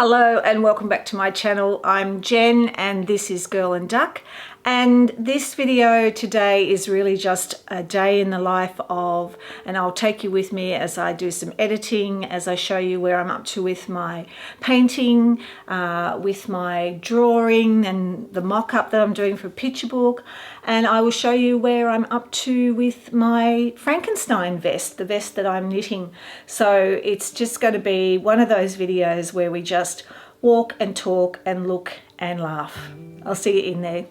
Hello and welcome back to my channel. I'm Jen and this is Girl and Duck, and this video today is really just a day in the life of, and I'll take you with me as I do some editing, as I show you where I'm up to with my painting, with my drawing and the mock-up that I'm doing for a picture book, and I will show you where I'm up to with my Frankenstein vest, the vest that I'm knitting. So it's just going to be one of those videos where we just walk and talk and look and laugh. I'll see you in there.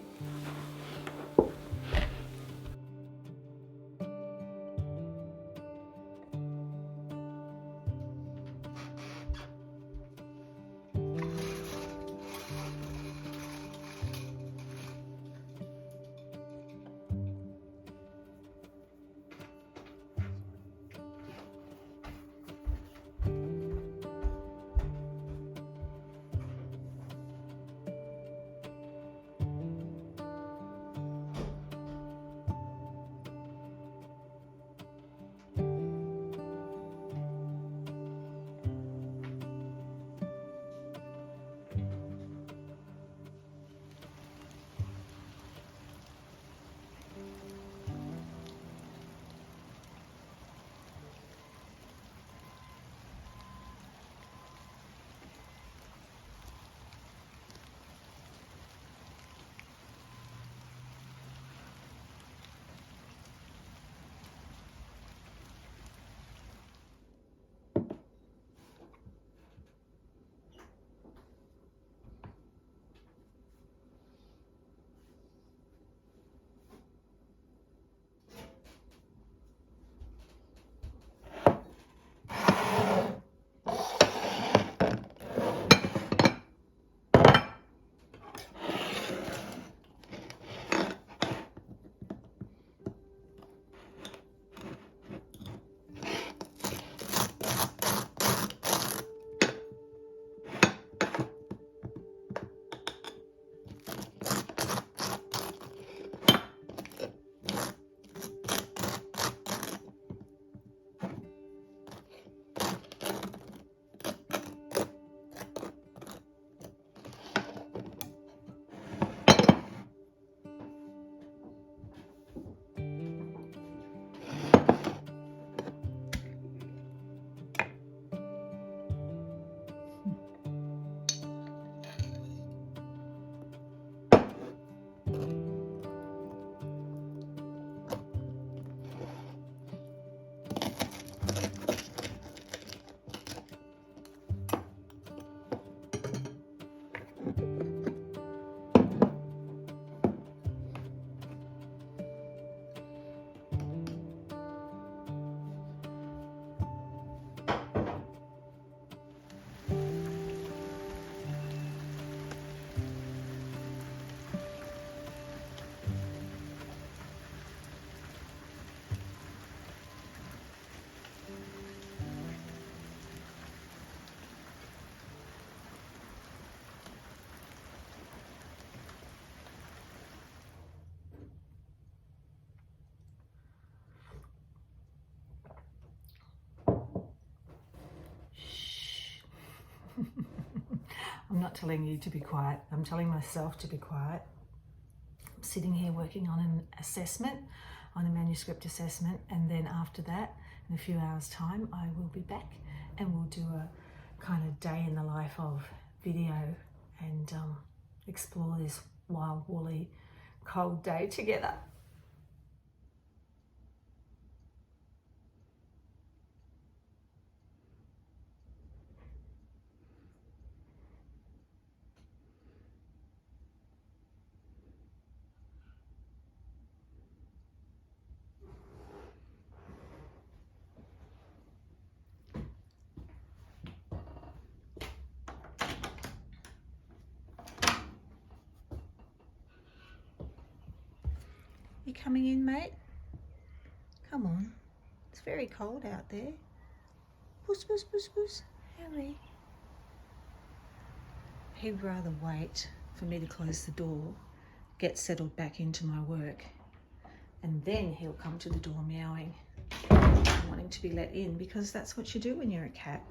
I'm not telling you to be quiet. I'm telling myself to be quiet. I'm sitting here working on an assessment, on a manuscript assessment, and then after that, in a few hours' time, I will be back and we'll do a kind of day in the life of video and explore this wild, woolly, cold day together. You coming in, mate? Come on. It's very cold out there. Puss, puss, puss, puss. Harry. He'd rather wait for me to close the door, get settled back into my work, and then he'll come to the door meowing, wanting to be let in, because that's what you do when you're a cat.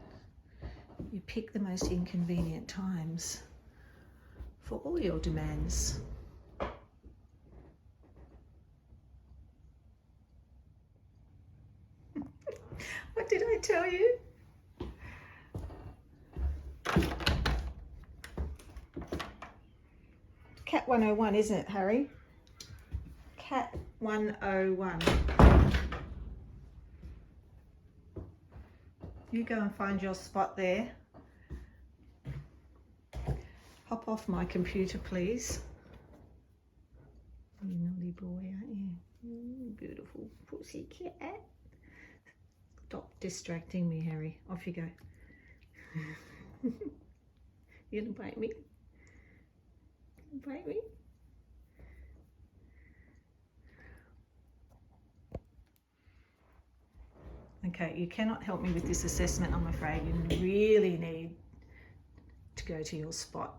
You pick the most inconvenient times for all your demands. What did I tell you? Cat 101, isn't it, Harry? Cat 101. You go and find your spot there. Hop off my computer, please. You naughty boy, aren't you? Beautiful pussy cat. Stop distracting me, Harry. Off you go. You gonna bite me? Bite me? Okay, you cannot help me with this assessment, I'm afraid. You really need to go to your spot.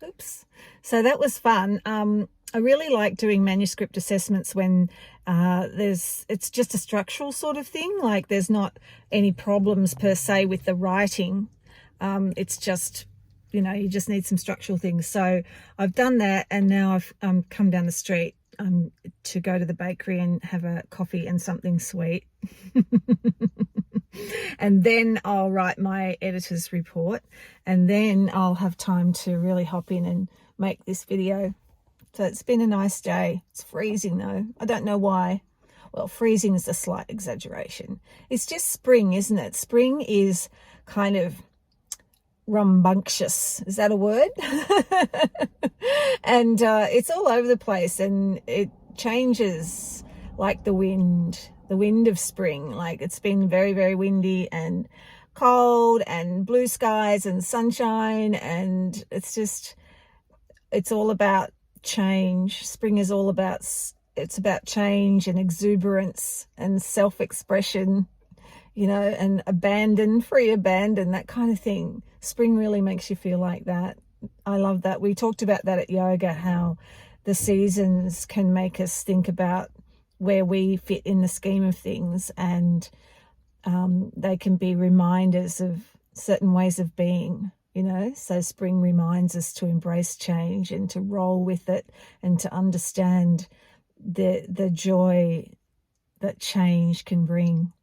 Oops. So that was fun. I really like doing manuscript assessments when it's just a structural sort of thing, like there's not any problems per se with the writing. It's just, you know, you just need some structural things. So I've done that, and now I've come down the street to go to the bakery and have a coffee and something sweet. And then I'll write my editor's report, and then I'll have time to really hop in and make this video. So it's been a nice day. It's freezing though. I don't know why. Well, freezing is a slight exaggeration. It's just spring, isn't it? Spring is kind of rambunctious. Is that a word? And it's all over the place, and it changes like the wind of spring. Like, it's been very, very windy and cold and blue skies and sunshine, and it's all about change. Spring is all about, it's about change and exuberance and self-expression, you know, and free abandon, that kind of thing. Spring really makes you feel like that. I love that. We talked about that at yoga, how the seasons can make us think about where we fit in the scheme of things, and they can be reminders of certain ways of being, you know. So spring reminds us to embrace change and to roll with it, and to understand the joy that change can bring.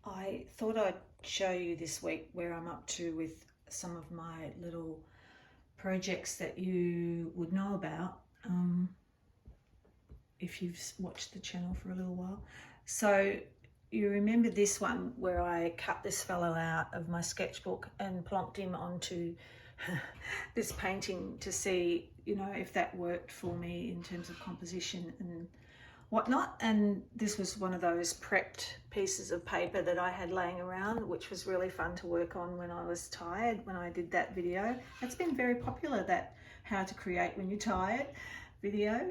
I thought I'd show you this week where I'm up to with some of my little projects that you would know about if you've watched the channel for a little while. So you remember this one where I cut this fellow out of my sketchbook and plonked him onto this painting to see, you know, if that worked for me in terms of composition. And whatnot. And this was one of those prepped pieces of paper that I had laying around, which was really fun to work on when I was tired, when I did that video. It's been very popular, that how to create when you're tired video.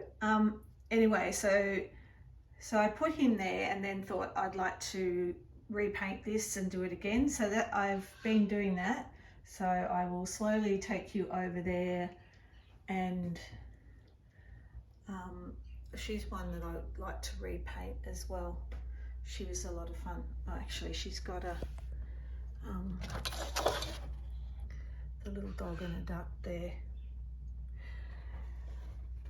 Anyway, so I put him there and then thought I'd like to repaint this and do it again. So that I've been doing that. So I will slowly take you over there, and she's one that I'd like to repaint as well. She was a lot of fun. Oh, actually, she's got a the little dog and a duck there.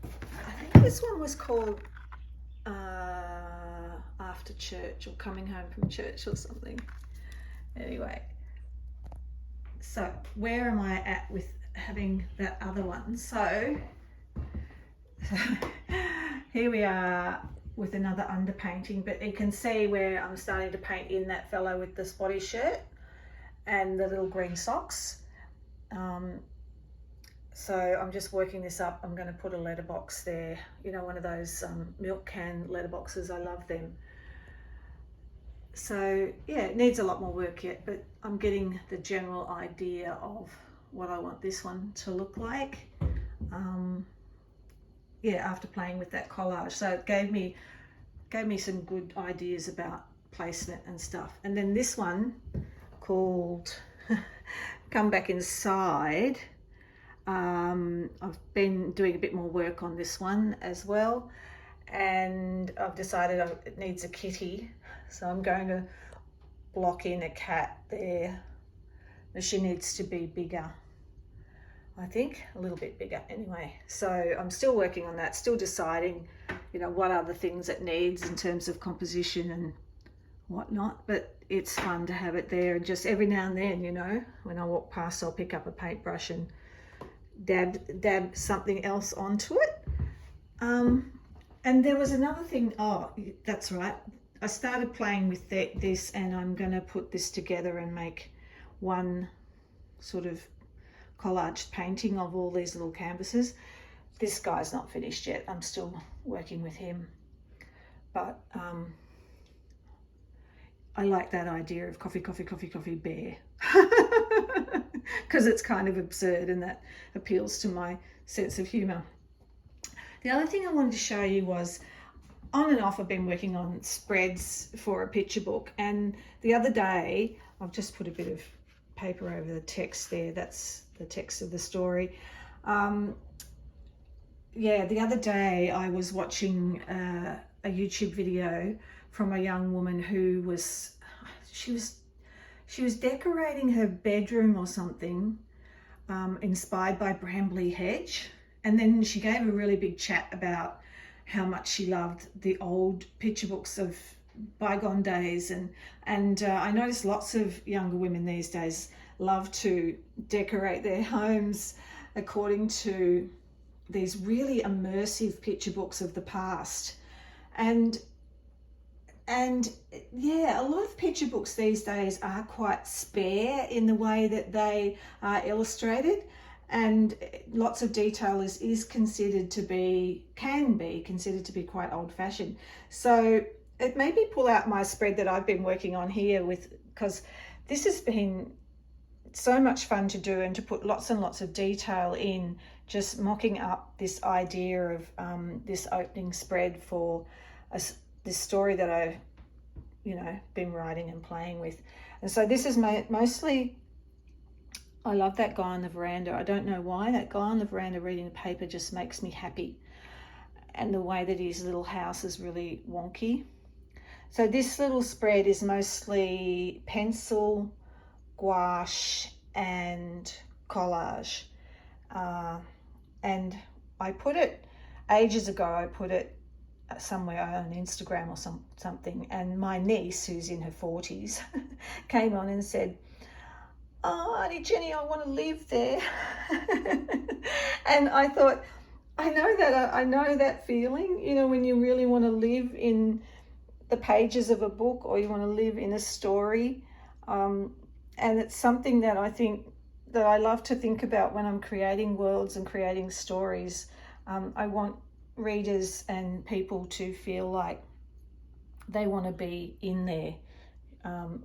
I think this one was called After Church, or Coming Home from Church, or something. Anyway, so where am I at with having that other one? So here we are with another underpainting, but you can see where I'm starting to paint in that fellow with the spotty shirt and the little green socks. So I'm just working this up. I'm going to put a letterbox there, you know, one of those milk can letterboxes. I love them. So yeah, it needs a lot more work yet, but I'm getting the general idea of what I want this one to look like. Yeah, after playing with that collage. So it gave me some good ideas about placement and stuff. And then this one called Come Back Inside. I've been doing a bit more work on this one as well, and I've decided it needs a kitty, so I'm going to block in a cat there. But she needs to be bigger, I think, a little bit bigger anyway. So I'm still working on that, still deciding, you know, what other things it needs in terms of composition and whatnot. But it's fun to have it there, and just every now and then, you know, when I walk past, I'll pick up a paintbrush and dab something else onto it. And there was another thing. Oh, that's right, I started playing with this, and I'm going to put this together and make one sort of collage painting of all these little canvases. This guy's not finished yet. I'm still working with him, but I like that idea of coffee bear because it's kind of absurd, and that appeals to my sense of humor. The other thing I wanted to show you was, on and off, I've been working on spreads for a picture book, and the other day, I've just put a bit of paper over the text there. That's the text of the story. Yeah, the other day I was watching a YouTube video from a young woman who was decorating her bedroom or something, inspired by Bramley Hedge. And then she gave a really big chat about how much she loved the old picture books of bygone days. And I noticed lots of younger women these days love to decorate their homes according to these really immersive picture books of the past. And yeah, a lot of picture books these days are quite spare in the way that they are illustrated, and lots of detail is considered to be, can be considered to be quite old-fashioned. So it made me pull out my spread that I've been working on here because this has been so much fun to do, and to put lots and lots of detail in, just mocking up this idea of this opening spread for this story that I've, you know, been writing and playing with. And so this is mostly, I love that guy on the veranda. I don't know why. That guy on the veranda reading the paper just makes me happy. And the way that his little house is really wonky. So this little spread is mostly pencil, gouache and collage. And I put it, ages ago, I put it somewhere on Instagram or something, and my niece, who's in her 40s, came on and said, "Oh, Auntie Jenny, I want to live there." And I thought, I know that feeling, you know, when you really want to live in the pages of a book, or you want to live in a story. And it's something that I think that I love to think about when I'm creating worlds and creating stories. I want readers and people to feel like they want to be in there.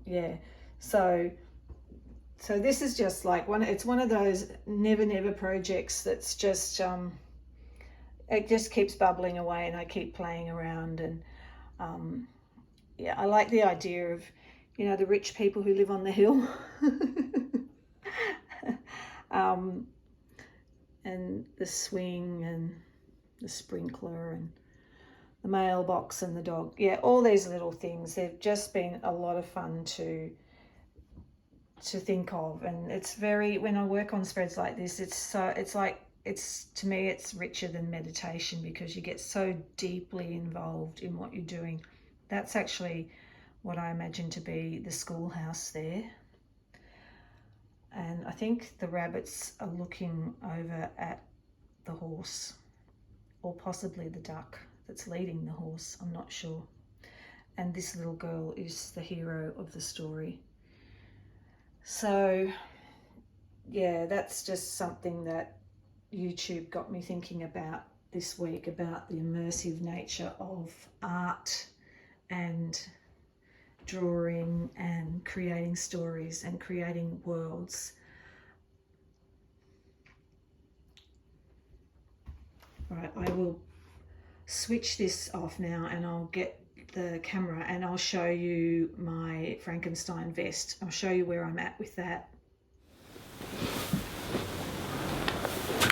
Yeah, so this is just like it's one of those never projects that's just it just keeps bubbling away, and I keep playing around. And yeah, I like the idea of, you know, the rich people who live on the hill. And the swing and the sprinkler and the mailbox and the dog. Yeah, all these little things. They've just been a lot of fun to think of. And it's very, when I work on spreads like this, to me it's richer than meditation, because you get so deeply involved in what you're doing. That's actually what I imagine to be the schoolhouse there. And I think the rabbits are looking over at the horse, or possibly the duck that's leading the horse, I'm not sure. And this little girl is the hero of the story. So yeah, that's just something that YouTube got me thinking about this week, about the immersive nature of art and drawing and creating stories and creating worlds. Right, I will switch this off now, and I'll get the camera and I'll show you my Frankenstein vest. I'll show you where I'm at with that.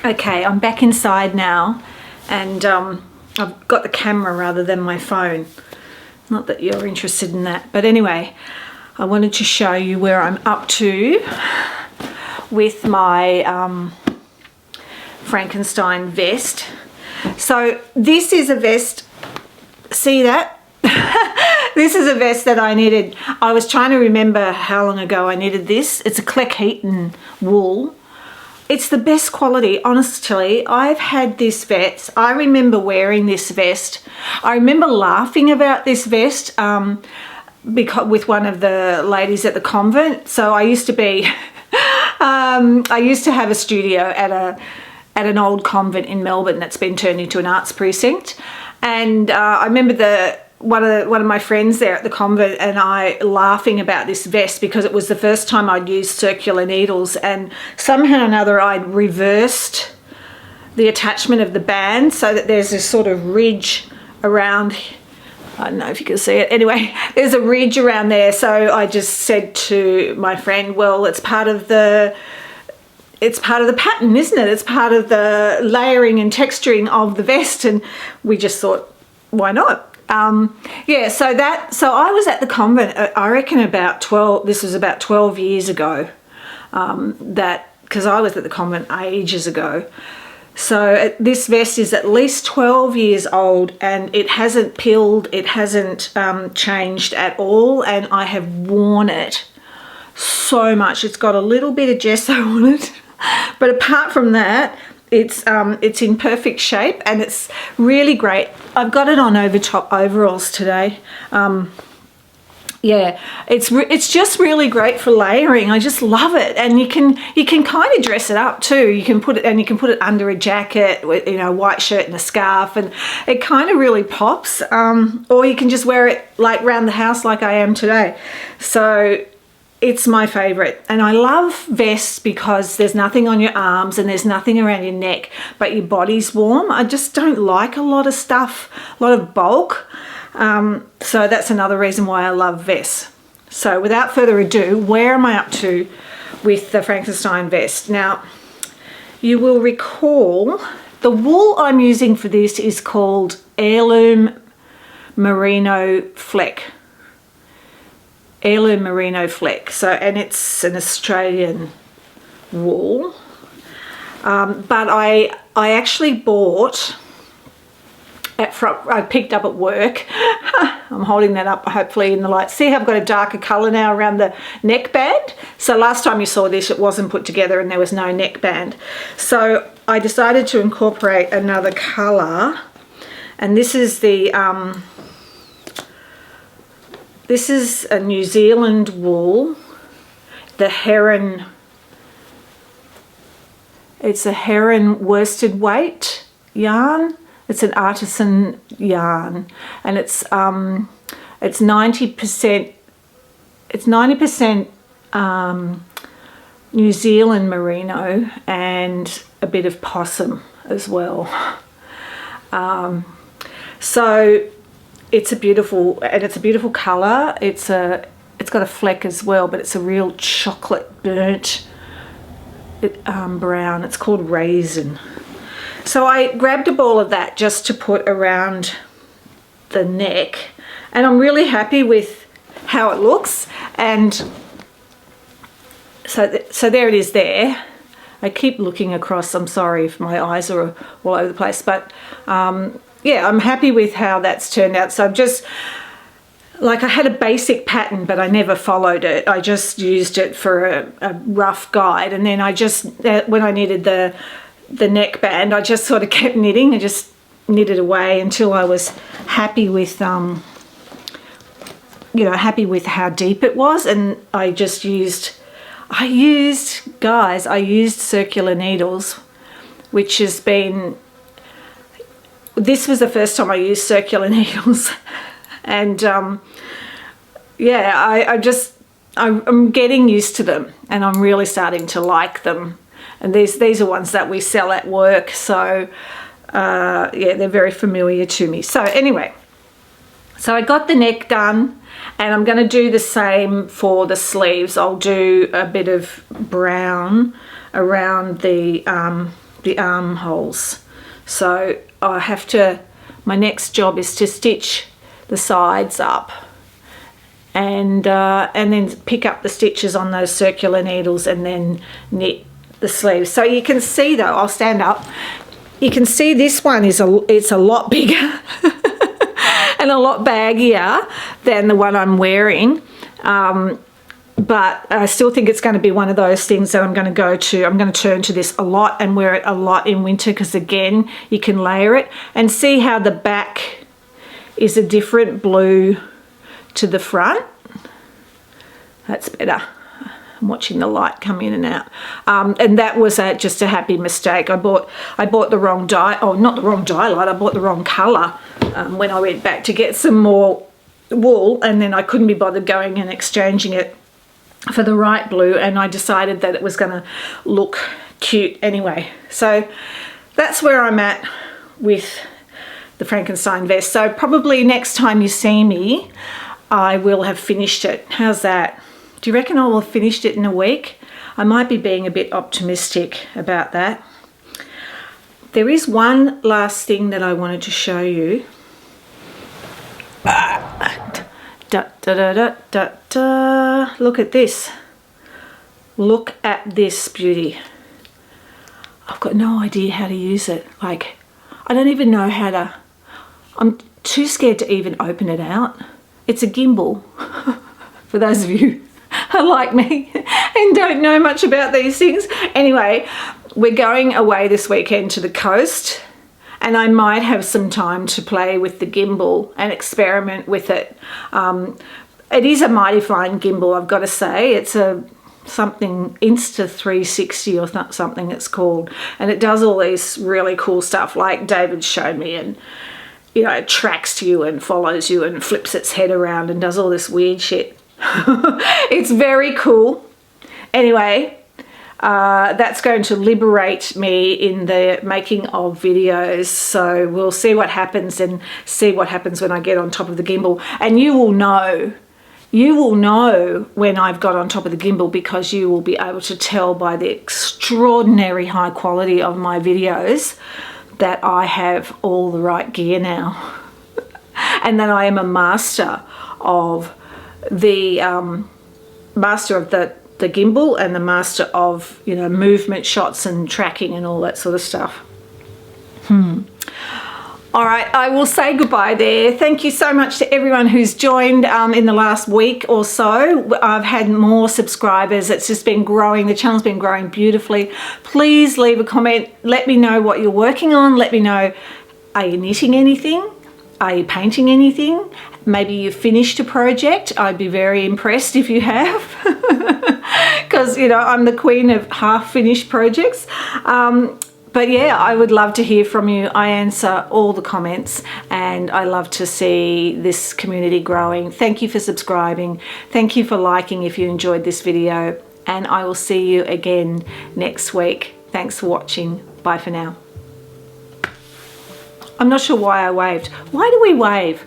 Okay, I'm back inside now, and I've got the camera rather than my phone. Not that you're interested in that, but anyway, I wanted to show you where I'm up to with my Frankenstein vest. So this is a vest, see that? This is a vest that I knitted. I was trying to remember how long ago I knitted this. It's a Cleckheaton wool. It's the best quality, honestly. I've had this vest. I remember wearing this vest. I remember laughing about this vest because with one of the ladies at the convent. So I used to be, I used to have a studio at an old convent in Melbourne that's been turned into an arts precinct. And I remember one of my friends there at the convent and I laughing about this vest, because it was the first time I'd used circular needles, and somehow or another I'd reversed the attachment of the band so that there's this sort of ridge around. I don't know if you can see it. Anyway, there's a ridge around there. So I just said to my friend, well, it's part of the pattern, isn't it? It's part of the layering and texturing of the vest. And we just thought, why not? Yeah, so I was at the convent, I reckon this was about 12 years ago, because I was at the convent ages ago. So this vest is at least 12 years old, and it hasn't peeled, it hasn't changed at all, and I have worn it so much. It's got a little bit of gesso on it, but apart from that, it's in perfect shape, and it's really great. I've got it on over top overalls today. Yeah, it's just really great for layering. I just love it, and you can kind of dress it up too. You can put it under a jacket with, you know, white shirt and a scarf, and it kind of really pops. Or you can just wear it like around the house like I am today. So it's my favorite, and I love vests because there's nothing on your arms and there's nothing around your neck, but your body's warm. I just don't like a lot of stuff, a lot of bulk. So that's another reason why I love vests. So without further ado, where am I up to with the Frankenstein vest? Now, you will recall the wool I'm using for this is called Heirloom Merino Fleck. Heirloom Merino Fleck. So, and it's an Australian wool. But I actually bought I picked up at work. I'm holding that up hopefully in the light. See how I've got a darker colour now around the neckband? So last time you saw this, it wasn't put together and there was no neckband. So I decided to incorporate another colour, and this is this is a New Zealand wool, the heron. It's a heron worsted weight yarn. It's an artisan yarn, and it's 90%. It's 90% New Zealand merino and a bit of possum as well. So it's a beautiful colour. It's got a fleck as well, but it's a real chocolate burnt brown. It's called Raisin. So I grabbed a ball of that just to put around the neck, and I'm really happy with how it looks. And so there it is there. I keep looking across. I'm sorry if my eyes are all over the place, but yeah, I'm happy with how that's turned out. So I've just, like, I had a basic pattern, but I never followed it. I just used it for a rough guide, and then I just, when I needed the neckband, I just sort of kept knitting. I just knitted away until I was happy with, happy with how deep it was. And I used circular needles, which has been, this was the first time I used circular needles. And yeah, I'm getting used to them, and I'm really starting to like them. And these are ones that we sell at work, so yeah, they're very familiar to me. So anyway, so I got the neck done, and I'm going to do the same for the sleeves. I'll do a bit of brown around the armholes. So I have to, my next job is to stitch the sides up, and then pick up the stitches on those circular needles and then knit the sleeves. So you can see, though, I'll stand up, you can see this one is it's a lot bigger and a lot baggier than the one I'm wearing, but I still think it's going to be one of those things that I'm going to turn to this a lot and wear it a lot in winter, because again, you can layer it and see how the back is a different blue to the front. That's better. I'm watching the light come in and out. And that was just a happy mistake. I bought the wrong dye. Oh, not the wrong dye light. I bought the wrong colour when I went back to get some more wool, and then I couldn't be bothered going and exchanging it for the right blue, and I decided that it was going to look cute anyway. So that's where I'm at with the Frankenstein vest. So probably next time you see me, I will have finished it. How's that? Do you reckon I will have finished it in a week? I might be being a bit optimistic about that. There is one last thing that I wanted to show you. Look at this. Look at this beauty. I've got no idea how to use it. Like, I don't even know how to, I'm too scared to even open it out. It's a gimbal, for those of you who like me and don't know much about these things. Anyway, we're going away this weekend to the coast, and I might have some time to play with the gimbal and experiment with it. It is a mighty fine gimbal, I've got to say. It's a something Insta360 or something it's called, and it does all these really cool stuff like David showed me, and you know, it tracks to you and follows you and flips its head around and does all this weird shit. It's very cool. Anyway, that's going to liberate me in the making of videos, so we'll see what happens and see what happens when I get on top of the gimbal. And you will know when I've got on top of the gimbal, because you will be able to tell by the extraordinary high quality of my videos that I have all the right gear now and that I am a master of the gimbal and the master of, you know, movement shots and tracking and all that sort of stuff. All right, I will say goodbye there. Thank you so much to everyone who's joined in the last week or so. I've had more subscribers. It's just been growing. The channel's been growing beautifully. Please leave a comment. Let me know what you're working on. Let me know, are you knitting anything? Are you painting anything? Maybe you've finished a project. I'd be very impressed if you have, because, you know, I'm the queen of half-finished projects. But yeah, I would love to hear from you. I answer all the comments and I love to see this community growing. Thank you for subscribing. Thank you for liking if you enjoyed this video, and I will see you again next week. Thanks for watching. Bye for now. I'm not sure why I waved. Why do we wave?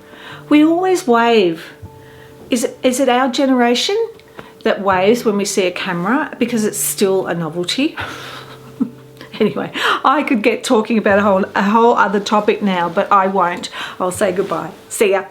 We always wave. Is it our generation that waves when we see a camera because it's still a novelty? Anyway, I could get talking about a whole other topic now, but I won't. I'll say goodbye. See ya.